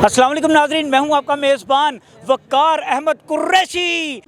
अस्सलाम वालेकुम नाज़रीन, मैं हूं आपका मेज़बान वक़ार अहमद कुरैशी।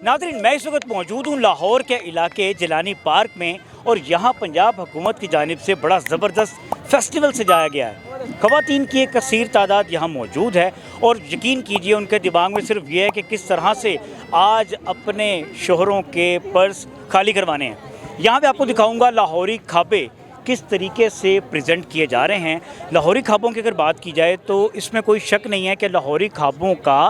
नाज़रीन, मैं इस वक्त मौजूद हूँ लाहौर के इलाके जिलानी पार्क में और यहाँ पंजाब हुकूमत की जानिब से बड़ा ज़बरदस्त फेस्टिवल सजाया गया है। ख़वातीन की एक कसीर तादाद यहाँ मौजूद है और यकीन कीजिए उनके दिमाग में सिर्फ ये है कि किस तरह से आज अपने शोहरों के पर्स खाली करवाने हैं। यहाँ पे आपको दिखाऊँगा लाहौरी खाबे किस तरीके से प्रेजेंट किए जा रहे हैं। लाहौरी खाबों की अगर बात की जाए तो इसमें कोई शक नहीं है कि लाहौरी खाबों का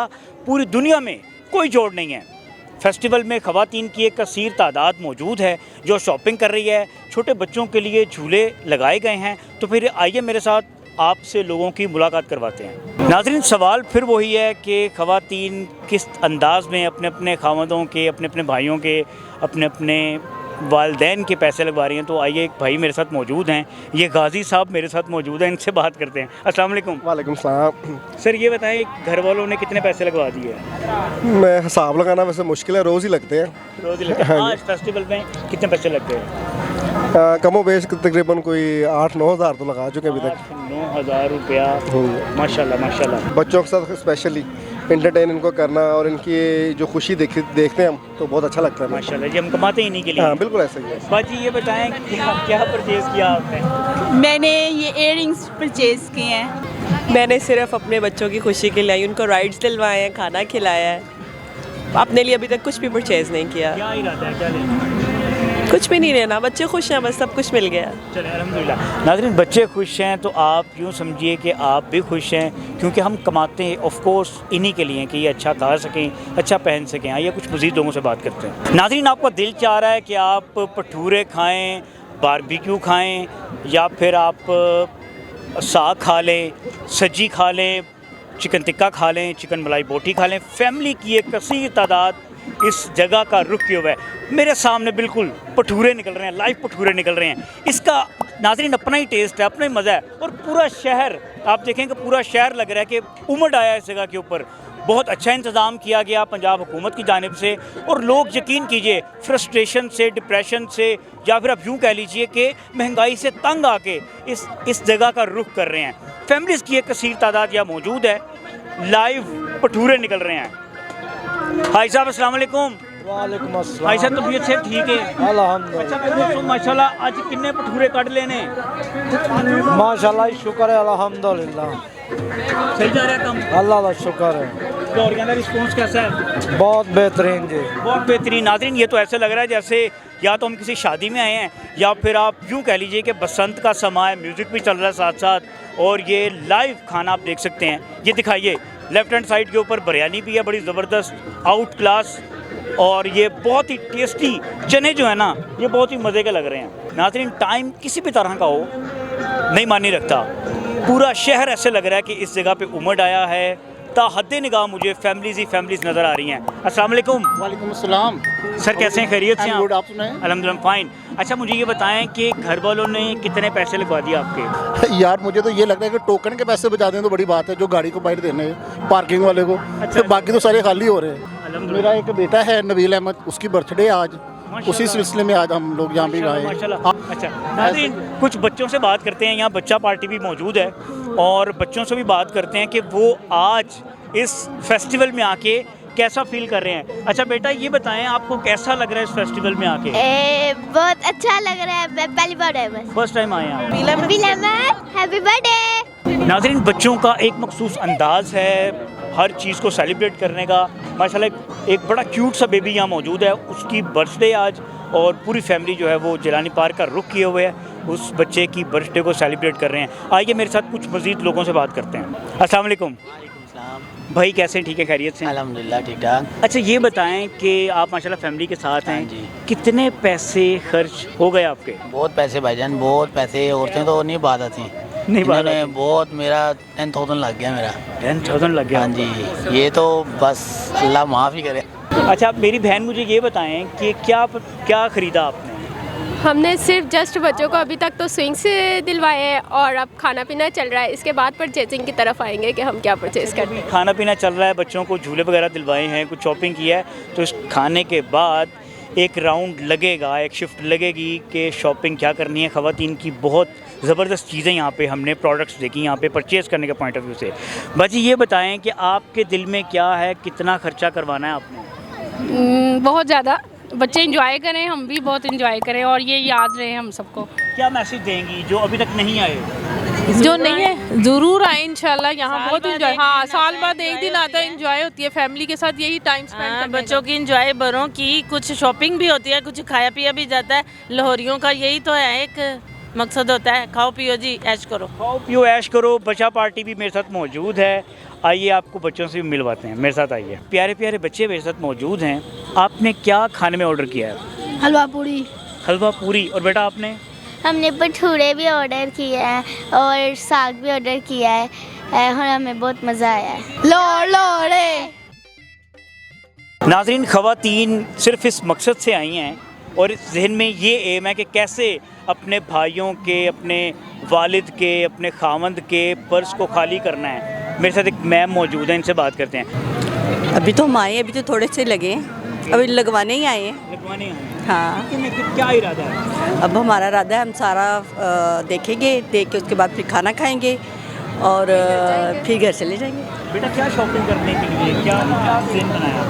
पूरी दुनिया में कोई जोड़ नहीं है। फेस्टिवल में ख़वातीन की एक कसीर तादाद मौजूद है जो शॉपिंग कर रही है। छोटे बच्चों के लिए झूले लगाए गए हैं। तो फिर आइए मेरे साथ आपसे लोगों की मुलाकात करवाते हैं। नाज़रीन, सवाल फिर वही है कि ख़वातीन किस अंदाज़ में अपने अपने खामदों के, अपने अपने भाइयों के, अपने अपने वालदैन के पैसे लगवा रही हैं। तो आइए, एक भाई मेरे साथ मौजूद हैं, ये गाजी साहब मेरे साथ मौजूद हैं, इनसे बात करते हैं। अस्सलाम वालेकुम। वालेकुम सलाम। सर ये बताएं, घर वालों ने कितने पैसे लगवा दिए? मैं हिसाब लगाना वैसे मुश्किल है, रोज़ ही लगते हैं। रोज़ ही लगते हैं। आज फेस्टिवल में कितने पैसे लग गए? कमो बेश तकरीबन कोई 8-9 हज़ार तो लगा चुके अभी तक। 9,000 रुपया। माशाल्लाह माशाल्लाह। बच्चों के साथ स्पेशली इंटरटेन इनको करना और इनकी जो खुशी देखते हैं हम तो बहुत अच्छा लगता है। माशाल्लाह जी, हम कमाते ही नहीं के लिए। हाँ बिल्कुल ऐसा ही है। बाजी ये बताएं क्या परचेज़ किया आपने? मैंने ये इयररिंग्स परचेज़ किए हैं। मैंने सिर्फ अपने बच्चों की खुशी के लिए आई, उनको राइड्स दिलवाए हैं, खाना खिलाया है। अपने लिए अभी तक कुछ भी परचेज़ नहीं किया। क्या इरादा है, क्या लेना? कुछ भी नहीं लेना, बच्चे खुश हैं, बस सब कुछ मिल गया। चलिए अल्हम्दुलिल्लाह। नाज़रीन, बच्चे खुश हैं तो आप यूँ समझिए कि आप भी खुश हैं, क्योंकि हम कमाते हैं ऑफ कोर्स इन्हीं के लिए कि ये अच्छा खा सकें, अच्छा पहन सकें। आइए कुछ मज़ीद लोगों से बात करते हैं। नाज़रीन, आपका दिल चाह रहा है कि आप भटूरे खाएँ, बारबेक्यू खाएँ, या फिर आप साग खा लें, सब्जी खा लें, चिकन टिक्का खा लें, चिकन मलाई बोटी खा लें। फैमिली की एक कसीर तादाद इस जगह का रुख किया हुआ है। मेरे सामने बिल्कुल भटूरे निकल रहे हैं, लाइव भटूरे निकल रहे हैं। इसका नाज़रीन अपना ही टेस्ट है, अपना ही मज़ा है। और पूरा शहर आप देखेंगे, पूरा शहर लग रहा है कि उमड़ आया इस जगह के ऊपर। बहुत अच्छा इंतज़ाम किया गया पंजाब हुकूमत की जानिब से। और लोग यकीन कीजिए फ्रस्ट्रेशन से, डिप्रेशन से, या फिर आप यूँ कह लीजिए कि महंगाई से तंग आके इस जगह का रुख कर रहे हैं। फैमिलीज़ की एक कसीर तादाद यहाँ मौजूद है, लाइव भटूरे निकल रहे हैं। भाई साहब अस्सलाम वालेकुम। वालेकुम अस्सलाम। भाई साहब तबीयत से ठीक है? अल्हम्दुलिल्लाह। अच्छा मैं तो माशाल्लाह आज कितने भटूरे कट लेने? माशाल्लाह शुक्र है, अल्हम्दुलिल्लाह। सही जा रहा है काम? अल्लाह का शुक्र है। दौरियां का रिस्पॉन्स कैसा है? बहुत बेहतरीन जी। बहुत बेहतरीन। नाज़रीन, ये तो ऐसे लग रहा है जैसे या तो हम किसी शादी में आए हैं, या फिर आप यूँ कह लीजिए कि बसंत का समा है, म्यूज़िक भी चल रहा है साथ साथ, और ये लाइव खाना आप देख सकते हैं। ये दिखाइए, लेफ्ट हैंड साइड के ऊपर बिरयानी भी है, बड़ी ज़बरदस्त आउट क्लास, और ये बहुत ही टेस्टी चने जो है ना, ये बहुत ही मज़े के लग रहे हैं। नाज़रीन, टाइम किसी भी तरह का हो नहीं मानी रखता। पूरा शहर ऐसे लग रहा है कि इस जगह पे उमड़ आया है। ताहद्दे निगाह मुझे फैमिलीज़ ही फैमिलीज़ नज़र आ रही हैं। अस्सलाम वालेकुम। वालेकुम अस्सलाम। सर कैसे हैं, खैरियत से हैं गुड, आप? आप सुनाएं। अल्हम्दुलिल्लाह फ़ाइन। अच्छा मुझे ये बताएं कि घर वालों ने कितने पैसे लगवा दिए आपके? यार मुझे तो ये लग रहा है कि टोकन के पैसे बचा दें तो बड़ी बात है, जो गाड़ी को बाइट देने पार्किंग वाले को। अच्छा। तो बाकी तो सारे खाली हो रहे हैं। अल्हम्दुलिल्लाह। मेरा एक बेटा है नबील अहमद, उसकी बर्थडे आज, उसी सिलसिले में आज हम लोग यहाँ भी आए। माशाल्लाह। अच्छा नाज़रीन, कुछ बच्चों से बात करते हैं। यहाँ बच्चा पार्टी भी मौजूद है और बच्चों से भी बात करते हैं कि वो आज इस फेस्टिवल में आके कैसा फील कर रहे हैं। अच्छा बेटा, ये बताएं आपको कैसा लग रहा है इस फेस्टिवल में आके? बहुत अच्छा लग रहा है, मैं पहली बार आया, बस फर्स्ट टाइम आए हैं? Happy birthday. नाज़रीन, बच्चों का एक मखसूस अंदाज़ है हर चीज़ को सेलिब्रेट करने का। माशाल्लाह एक बड़ा क्यूट सा बेबी यहाँ मौजूद है, उसकी बर्थडे आज, और पूरी फैमिली जो है वो जिलानी पार्क का रुख किए हुए है, उस बच्चे की बर्थडे को सेलिब्रेट कर रहे हैं। आइए मेरे साथ कुछ मज़ीद लोगों से बात करते हैं। अस्सलाम वालेकुम भाई, कैसे हैं? ठीक है, खैरियत से? अल्हम्दुलिल्लाह ठीक ठाक। अच्छा ये बताएं कि आप माशाल्लाह फैमिली के साथ हैं जी। कितने पैसे खर्च हो गए आपके? बहुत पैसे भाईजान, बहुत पैसे। औरतें तो नहीं बात आती। नहीं बात इन्होंने बहुत मेरा 10,000 लग गया मेरा। 10,000 लग गया हाँ जी, ये तो बस अल्लाह माफ़ ही करे। अच्छा मेरी बहन मुझे ये बताएं कि क्या ख़रीदा आपने? हमने सिर्फ जस्ट बच्चों को अभी तक तो स्विंग्स दिलवाए हैं और अब खाना पीना चल रहा है। इसके बाद परचेजिंग की तरफ आएंगे कि हम क्या परचेज कर रहे हैं। खाना पीना चल रहा है, बच्चों को झूले वगैरह दिलवाए हैं, कुछ शॉपिंग की है, तो इस खाने के बाद एक राउंड लगेगा, एक शिफ्ट लगेगी कि शॉपिंग क्या करनी है। ख़वातीन की बहुत ज़बरदस्त चीज़ें यहाँ पे हमने प्रोडक्ट्स देखी यहाँ पे परचेज़ करने के पॉइंट ऑफ व्यू से। बाजी ये बताएं कि आपके दिल में क्या है, कितना ख़र्चा करवाना है आपने? बहुत ज़्यादा, बच्चे इंजॉय करें, हम भी बहुत इंजॉय करें और ये याद रहे हम सबको। क्या मैसेज देंगी जो अभी तक नहीं आए? जो नहीं है ज़रूर आए इंशाल्लाह। यहाँ बहुत इंजॉय, हाँ साल बाद एक दिन आता है, इंजॉय होती है फैमिली के साथ, यही टाइम स्पेंड करना। बच्चों की इंजॉय, बड़ों की कुछ शॉपिंग भी होती है, कुछ खाया पिया भी जाता है। लाहौरियों का यही तो है, एक मकसद होता है, खाओ पियो जी, ऐश करो। खाओ पियो ऐश करो। बच्चा पार्टी भी मेरे साथ मौजूद है, आइए आपको बच्चों से भी मिलवाते हैं, मेरे साथ आइए। प्यारे प्यारे बच्चे मेरे साथ मौजूद हैं। आपने क्या खाने में ऑर्डर किया है? हलवा पूरी। हलवा पूरी। और बेटा आपने? हमने भटूरे भी ऑर्डर किए हैं और साग भी ऑर्डर किया है और हमें बहुत मज़ा आया है। लोड़े नाज़रीन, ख़वातीन सिर्फ इस मकसद से आई हैं और इस जहन में ये एम है कि कैसे अपने भाइयों के, अपने वालिद के, अपने खावंद के पर्स को खाली करना है। मेरे साथ एक मैम मौजूद है, इनसे बात करते हैं। अभी तो हम आए, अभी तो थोड़े से लगे, अभी लगवाने ही आए हैं। लगवाने आए? हाँ। क्या इरादा है? अब हमारा इरादा है हम सारा देखेंगे, देख के उसके बाद फिर खाना खाएंगे और फिर घर चले जाएंगे। बेटा क्या शॉपिंग करने के लिए क्या प्लान बनाया?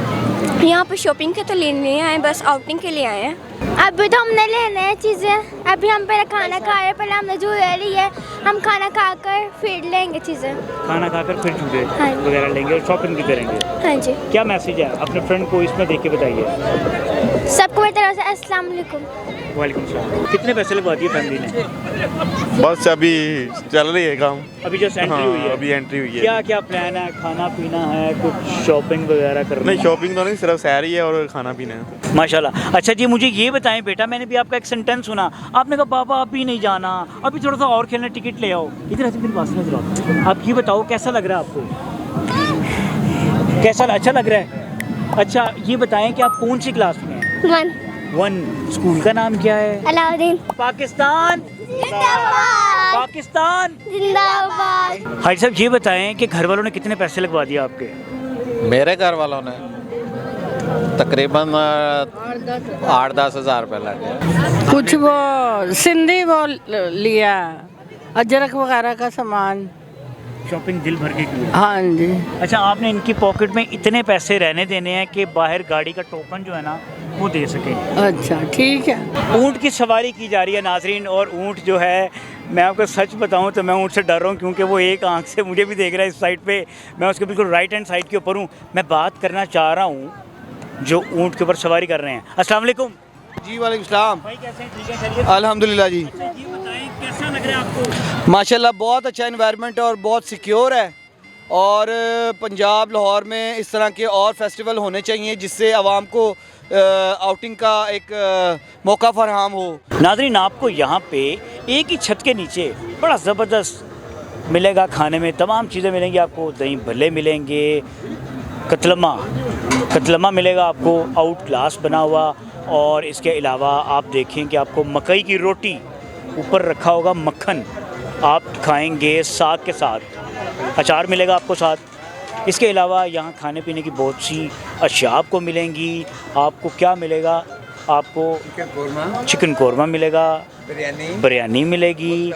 यहाँ पर शॉपिंग के तो लेने नहीं आए, बस आउटिंग के लिए आए हैं। अभी तो हमने लेने हैं चीज़ें, अभी हम पहले खाना खा रहे हैं, पहले हमने झूले लिए, हम खाना खाकर फिर लेंगे चीज़ें। खाना खाकर फिर झूले हाँ। वगैरह लेंगे और शॉपिंग भी करेंगे। हाँ जी। क्या मैसेज है अपने फ्रेंड को इसमें देख के बताइए। सबको मेरी तरफ से अस्सलाम वालेकुम। वालेकुम सलाम। कितने पैसे लगवा दिए फैमिली ने? बस अभी चल रही है काम, अभी जस्ट एंट्री हुई है। अभी एंट्री हुई है। क्या क्या प्लान है? खाना पीना है, कुछ शॉपिंग वगैरह करना? नहीं, शॉपिंग तो नहीं, सिर्फ सैर ही है और खाना पीना है। माशाल्लाह। अच्छा जी, मुझे ये बताएं बेटा, मैंने भी आपका एक सेंटेंस सुना, आपने कहा बाबा अभी नहीं जाना, अभी थोड़ा सा और खेलने, टिकट ले आओ। इधर ऐसे मेरी बात सुनो, आप ये बताओ कैसा लग रहा है आपको? कैसा अच्छा लग रहा है? अच्छा ये बताएं कि आप कौन सी क्लास में हैं? 1। स्कूल का नाम क्या है? अलाउद्दीन। पाकिस्तान जिंदाबाद। पाकिस्तान जिंदाबाद। हाजी साहब ये बताएं कि घर वालों ने कितने पैसे लगवा दिए आपके? मेरे घर वालों ने तकरीबन 8-10 हज़ार रुपये लगे। कुछ वो सिंधी वो लिया, अजरक वगैरह का सामान, शॉपिंग दिल भर के की? हाँ जी। अच्छा, आपने इनकी पॉकेट में इतने पैसे रहने देने हैं कि बाहर गाड़ी का टोकन जो है ना वो दे सके। अच्छा ठीक है। ऊँट की सवारी की जा रही है नाजरीन, और ऊँट जो है, मैं आपको सच बताऊं तो मैं ऊँट से डर रहा हूं क्योंकि वो एक आंख से मुझे भी देख रहा है इस साइड पे, मैं उसके बिल्कुल राइट हैंड साइड के ऊपर हूँ। मैं बात करना चाह रहा हूँ जो ऊँट के ऊपर सवारी कर रहे हैं। अस्सलाम वालेकुम जी। वालेकुम सलाम। भाई कैसे हैं? ठीक है, खैरियत? अल्हम्दुलिल्लाह जी। अच्छा, ये बताएं कैसा लग रहा है आपको? माशाल्लाह बहुत अच्छा एनवायरनमेंट है और बहुत सिक्योर है, और पंजाब लाहौर में इस तरह के और फेस्टिवल होने चाहिए जिससे आवाम को आउटिंग का एक मौका फराहम हो। नाज़रीन, आपको यहाँ पे एक ही छत के नीचे बड़ा ज़बरदस्त मिलेगा खाने में, तमाम चीज़ें मिलेंगी आपको। दही भल्ले मिलेंगे, कतलमा मिलेगा आपको आउट क्लास बना हुआ, और इसके अलावा आप देखें कि आपको मकई की रोटी, ऊपर रखा होगा मक्खन, आप खाएंगे साग के साथ, अचार मिलेगा आपको साथ। इसके अलावा यहाँ खाने पीने की बहुत सी अशिया आपको मिलेंगी। आपको क्या मिलेगा? आपको चिकन कौरमा मिलेगा, बिरयानी मिलेगी,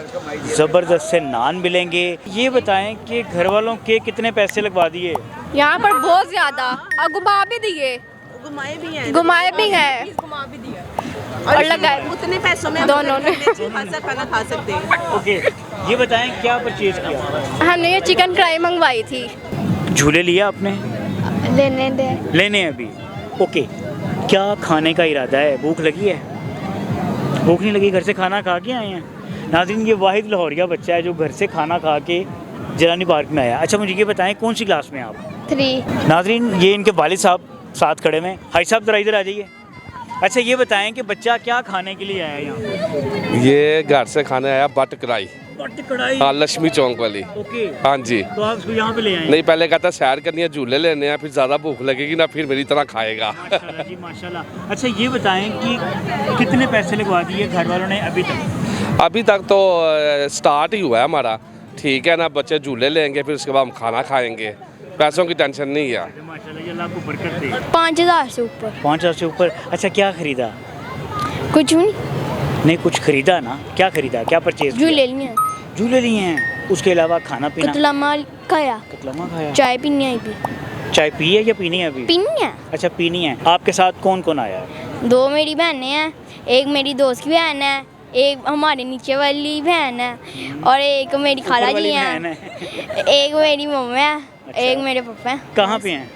ज़बरदस्त से नान मिलेंगे। ये बताएं कि घर वालों के कितने पैसे लगवा दिए? यहाँ पर बहुत ज़्यादा, और घुमा भी दिए, घुमाए भी हैं और लगाए उतने पैसों में दोनों ने खाना खा सकते हैं। ओके, ये बताएं क्या परचेज किया? हमने ये चिकन कढ़ाई मंगवाई थी। झूले लिया आपने? लेने हैं अभी। ओके, क्या खाने का इरादा है? भूख लगी है? भूख नहीं लगी? घर से खाना खा के आए हैं? नाज़रीन, ये वाहिद लाहौरिया बच्चा है जो घर से खाना खा के जलानी पार्क में आया। अच्छा, मुझे ये बताएं कौन सी क्लास में आप? 3। नाज़रीन, ये इनके वालिद साहब साथ खड़े में। हाई साहब ज़रा इधर आ जाइए। अच्छा, ये बताएं कि बच्चा क्या खाने के लिए आया है यहाँ पे? ये घर से खाने आया बट कढ़ाई। बट कढ़ाई। हाँ, लक्ष्मी चौक वाली। ओके। हाँ जी। तो आप इसको यहाँ पे ले आए? नहीं, पहले कहता सैर करनी है, झूले लेने हैं, फिर ज़्यादा भूख लगेगी ना, फिर मेरी तरह खाएगा। माशाल्लाह जी माशाल्लाह। अच्छा ये बताएं कि कितने पैसे लगवा दिए घर वालों ने अभी तक? अभी तक तो स्टार्ट ही हुआ है हमारा, ठीक है ना। बच्चे झूले लेंगे, फिर उसके बाद हम खाना खाएंगे, पैसों की टेंशन नहीं है। माशाल्लाह, अल्लाह आपको बरकत दे। 5000 से ऊपर। 5000 से ऊपर। अच्छा क्या खरीदा? कुछ नहीं। नहीं कुछ खरीदा ना, क्या खरीदा, क्या परचेज? झूले लिए हैं। झूले लिए हैं, उसके अलावा खाना पीना? कतलामा खाया। कतलामा खाया। चाय पीनी है अभी। चाय पी है या पीनी है अभी? पीनी है। अच्छा पीनी है। आपके साथ कौन कौन आया है? 2 मेरी बहनें हैं, एक मेरी दोस्त की बहन है, एक हमारे नीचे वाली बहन है और एक मेरी खाला जी हैं, एक मेरी मम्मी है। अच्छा। एक मेरे पापा हैं। कहाँ पे हैं?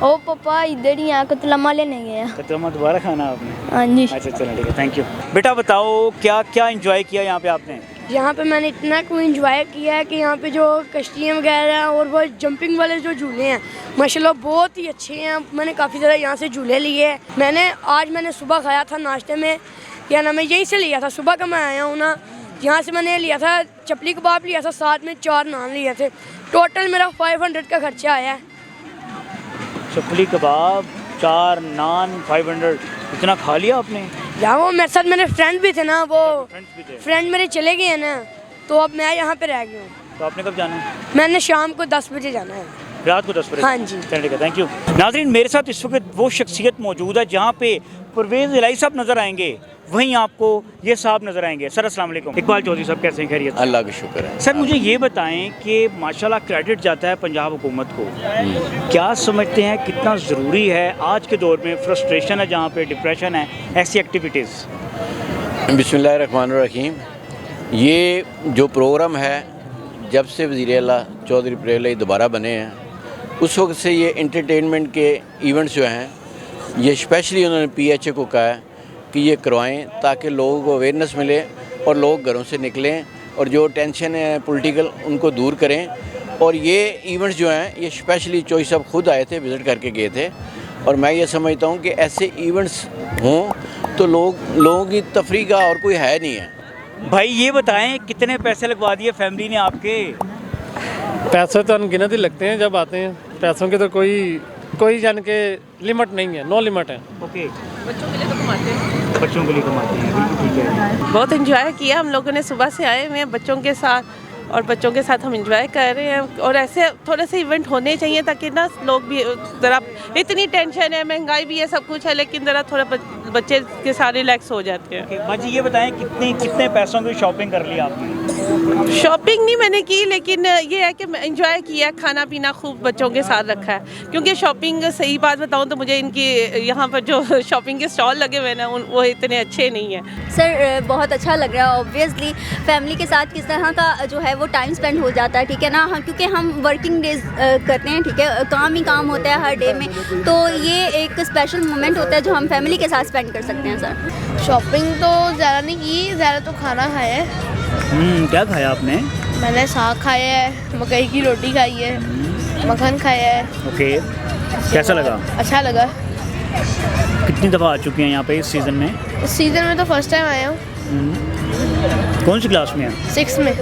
ओ पापा इधर ही हैं, कतलामा लेने गए हैं। कतलामा दोबारा खाना आपने? हाँ जी। अच्छा चलो ठीक है, थैंक यू। बेटा बताओ क्या क्या एंजॉय किया यहाँ पे आपने? यहाँ पे मैंने इतना कुछ एंजॉय किया है कि यहाँ पे जो कश्तियाँ वगैरह हैं और वो जंपिंग वाले जो झूले हैं माशाल्लाह बहुत ही अच्छे हैं। मैंने काफ़ी ज़्यादा यहाँ से झूले लिए हैं। आज मैंने सुबह खाया था नाश्ते में, क्या नाम है, यहीं से लिया था, सुबह का मैं आया हूँ ना, यहाँ से मैंने लिया था चपली कबाब लिया था, साथ में 4 नान लिए थे। टोटल मेरा 500 का खर्चा आया है। चपली कबाब 4 नान 500, इतना खा लिया आपने? यहाँ वो मेरे साथ मेरे फ्रेंड भी थे ना, वो फ्रेंड मेरे चले गए हैं ना, तो अब मैं यहाँ पे रह गया हूँ। तो आपने कब जाना है? मैंने शाम को 10 बजे जाना है। रात को 10 बजे? हाँ जी। ठीक है, थैंक यू। नाज़रीन मेरे साथ इस वक्त वो शख्सियत मौजूद है जहाँ पे परवेज़ इलाही साहब नज़र आएंगे, वहीं आपको ये साहब नज़र आएंगे। सर अस्सलाम वालेकुम। इकबाल चौधरी साहब कैसे हैं, खैरियत? अल्लाह का शुक्र है। सर मुझे ये बताएं कि माशाल्लाह क्रेडिट जाता है पंजाब हुकूमत को, क्या समझते हैं कितना ज़रूरी है आज के दौर में? फ्रस्ट्रेशन है जहाँ पे, डिप्रेशन है, ऐसी एक्टिविटीज़? बिस्मिल्लाहिर्रहमानिर्रहीम। ये जो प्रोग्राम है, जब से वज़ीर आला चौधरी परवेज़ दोबारा बने हैं उस वक्त से ये इंटरटेनमेंट के इवेंट्स जो हैं ये स्पेशली उन्होंने PHA को कहा है कि ये करवाएं ताकि लोगों को अवेयरनेस मिले और लोग घरों से निकलें और जो टेंशन है पॉलिटिकल उनको दूर करें। और ये इवेंट्स जो हैं ये स्पेशली चौधरी साहब खुद आए थे, विज़िट करके गए थे, और मैं ये समझता हूँ कि ऐसे इवेंट्स हों तो लोगों की तफरीह का और कोई है नहीं है। भाई ये बताएं कितने पैसे लगवा दिए फैमिली ने आपके? पैसे तो अनगिनत ही लगते हैं जब आते हैं, पैसों के तो कोई जान के लिमिट नहीं है, नो लिमिट है। ओके। बच्चों के लिए तो कमाते हैं। बच्चों के लिए कमाते हैं, बिल्कुल ठीक है। बहुत एंजॉय किया हम लोगों ने, सुबह से आए हुए हैं बच्चों के साथ और बच्चों के साथ हम एंजॉय कर रहे हैं। और ऐसे थोड़े से इवेंट होने चाहिए ताकि ना लोग भी ज़रा, इतनी टेंशन है, महंगाई भी है, सब कुछ है, लेकिन ज़रा थोड़ा बच्चे के साथ रिलैक्स हो जाते हैं। बाजी ये बताएं कितने पैसों की शॉपिंग कर ली आपने? शॉपिंग नहीं मैंने की, लेकिन ये है कि एंजॉय किया, खाना पीना खूब बच्चों के साथ रखा है। क्योंकि शॉपिंग, सही बात बताऊं तो मुझे इनकी यहाँ पर जो शॉपिंग के स्टॉल लगे हुए हैं वो इतने अच्छे नहीं हैं। सर बहुत अच्छा लग रहा है। ऑब्वियसली फैमिली के साथ किस तरह का जो है वो टाइम स्पेंड हो जाता है, ठीक है ना, क्योंकि हम वर्किंग डेज करते हैं, ठीक है, काम ही काम होता है हर डे में, तो ये एक स्पेशल मोमेंट होता है जो हम फैमिली के साथ स्पेंड कर सकते हैं। सर शॉपिंग तो ज़्यादा नहीं की, ज़्यादा तो खाना खाया है। क्या खाया आपने? मैंने साग खाया है, मकई की रोटी खाई है, मक्खन खाया है। ओके, कैसा लगा? अच्छा लगा। कितनी दफ़ा आ चुकी हैं यहाँ पे इस सीज़न में? इस सीज़न में तो फर्स्ट टाइम आया हूँ। कौन सी क्लास में हैं? 6 में।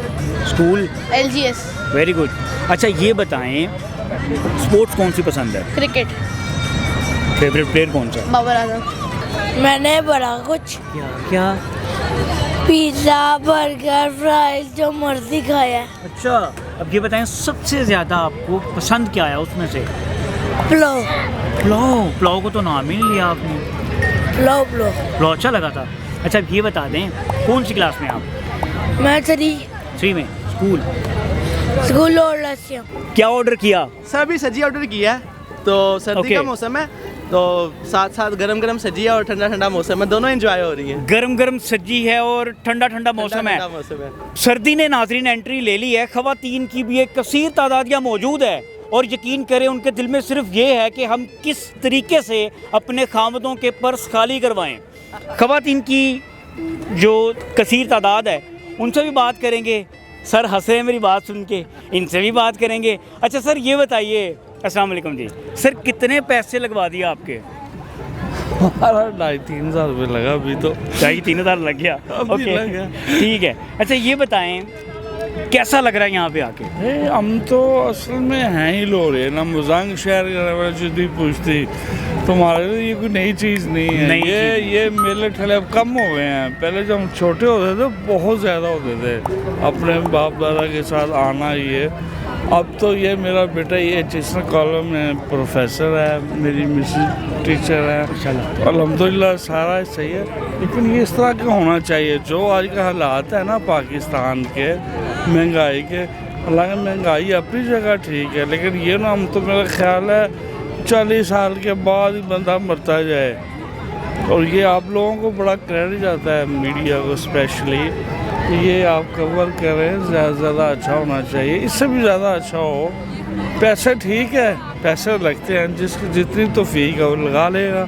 स्कूल? LGS। Very good. अच्छा ये बताएं स्पोर्ट्स कौन सी पसंद है? क्रिकेट। फेवरेट प्लेयर कौन सा? बाबर आजम। मैंने बड़ा कुछ क्या? पिज़्ज़ा, बर्गर, फ्राइज, जो मर्जी खाया है। अच्छा, अब ये बताएं सबसे ज़्यादा आपको पसंद क्या आया उसमें से? पुलाव। पुलाव को तो नाम ही नहीं लिया आपने। पुलाव अच्छा लगा था। अच्छा अब ये बता दें कौन सी क्लास में आप? मैं 3 में। स्कूल और लस्सियाँ। क्या ऑर्डर किया? सर अभी सब्जी ऑर्डर किया है, तो सर्दी का मौसम है तो साथ साथ गरम सब्जी है और ठंडा ठंडा मौसम है, दोनों एंजॉय हो रही है। गरम सब्जी है और ठंडा ठंडा मौसम है। सर्दी ने नाज़रीन एंट्री ले ली है, ख़वातीन की भी एक कसीर तादाद यहाँ मौजूद है और यकीन करें उनके दिल में सिर्फ ये है कि हम किस तरीके से अपने खामदों के पर्स खाली करवाएं। ख़वातीन की जो कसीर तादाद है उनसे भी बात करेंगे। सर हंस रहे हैं मेरी बात सुन के, इनसे भी बात करेंगे। अच्छा सर ये बताइए, अस्सलाम वालेकुम जी, सर कितने पैसे लगवा दिए आपके? हमारा 2,500 रुपये लगा अभी तो। 2,500 लग गया? ओके ठीक है। अच्छा ये बताएं कैसा लग रहा है यहाँ पे आके? हम तो असल में हैं ही लोरे ना मुजांग शहर जुदी पूछती तुम्हारे लिए ये कोई नई चीज़ नहीं है। ये मेले ठेले अब कम हो गए हैं। पहले जब हम छोटे होते थे बहुत ज़्यादा होते थे, अपने बाप दादा के साथ आना ये। अब तो ये मेरा बेटा ये टीचर कॉलेज में प्रोफेसर है, मेरी मिसेज टीचर है, अल्हम्दुलिल्लाह सारा सही है। लेकिन ये इस तरह का होना चाहिए। जो आज का हालात है ना पाकिस्तान के महंगाई के, हालांकि महंगाई अपनी जगह ठीक है, लेकिन ये ना हम तो मेरा ख्याल है 40 साल के बाद ही बंदा मरता जाए। और ये आप लोगों को बड़ा क्रेडिट जाता है, मीडिया को स्पेशली, ये आप कवर करें, ज़्यादा से ज़्यादा अच्छा होना चाहिए, इससे भी ज़्यादा अच्छा हो। पैसे ठीक है, पैसे लगते हैं, जिसकी जितनी तौफीक है वो लगा लेगा।